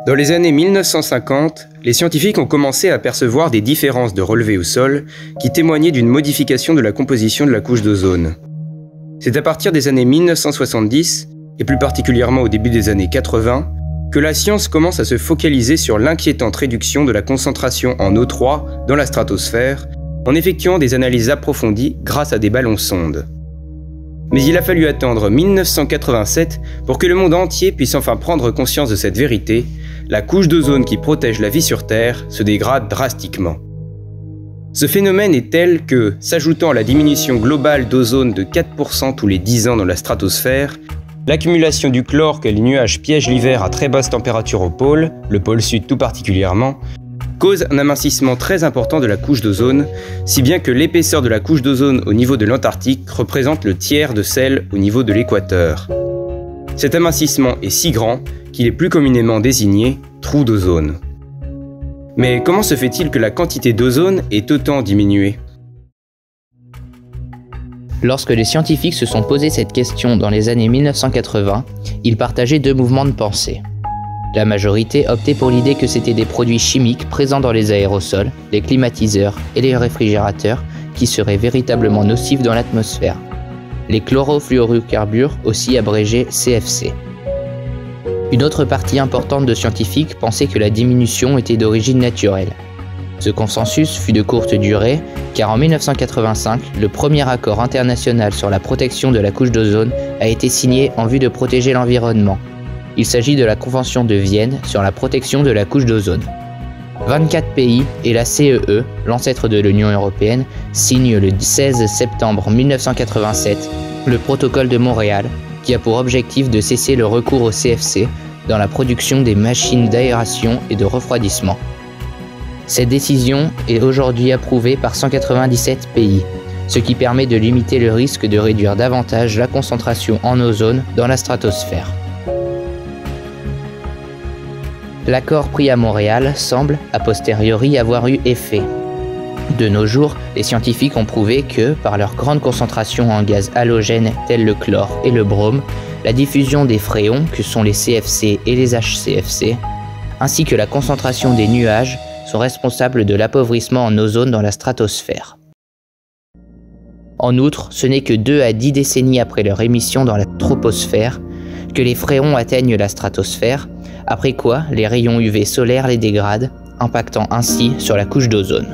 Dans les années 1950, les scientifiques ont commencé à percevoir des différences de relevés au sol qui témoignaient d'une modification de la composition de la couche d'ozone. C'est à partir des années 1970, et plus particulièrement au début des années 80, que la science commence à se focaliser sur l'inquiétante réduction de la concentration en O3 dans la stratosphère, en effectuant des analyses approfondies grâce à des ballons-sondes. Mais il a fallu attendre 1987 pour que le monde entier puisse enfin prendre conscience de cette vérité: la couche d'ozone qui protège la vie sur Terre se dégrade drastiquement. Ce phénomène est tel que, s'ajoutant à la diminution globale d'ozone de 4% tous les 10 ans dans la stratosphère, l'accumulation du chlore que les nuages piègent l'hiver à très basse température au pôle, le pôle sud tout particulièrement, cause un amincissement très important de la couche d'ozone, si bien que l'épaisseur de la couche d'ozone au niveau de l'Antarctique représente le tiers de celle au niveau de l'équateur. Cet amincissement est si grand qu'il est plus communément désigné trou d'ozone. Mais comment se fait-il que la quantité d'ozone ait autant diminué ? Lorsque les scientifiques se sont posé cette question dans les années 1980, ils partageaient deux mouvements de pensée. La majorité optait pour l'idée que c'était des produits chimiques présents dans les aérosols, les climatiseurs et les réfrigérateurs qui seraient véritablement nocifs dans l'atmosphère. Les chlorofluorocarbures, aussi abrégés CFC. Une autre partie importante de scientifiques pensait que la diminution était d'origine naturelle. Ce consensus fut de courte durée, car en 1985, le premier accord international sur la protection de la couche d'ozone a été signé en vue de protéger l'environnement. Il s'agit de la Convention de Vienne sur la protection de la couche d'ozone. 24 pays et la CEE, l'ancêtre de l'Union européenne, signent le 16 septembre 1987 le protocole de Montréal, qui a pour objectif de cesser le recours au CFC dans la production des machines d'aération et de refroidissement. Cette décision est aujourd'hui approuvée par 197 pays, ce qui permet de limiter le risque de réduire davantage la concentration en ozone dans la stratosphère. L'accord pris à Montréal semble, a posteriori, avoir eu effet. De nos jours, les scientifiques ont prouvé que, par leur grande concentration en gaz halogènes tels le chlore et le brome, la diffusion des fréons, que sont les CFC et les HCFC, ainsi que la concentration des nuages, sont responsables de l'appauvrissement en ozone dans la stratosphère. En outre, ce n'est que 2 à 10 décennies après leur émission dans la troposphère que les fréons atteignent la stratosphère, après quoi les rayons UV solaires les dégradent, impactant ainsi sur la couche d'ozone.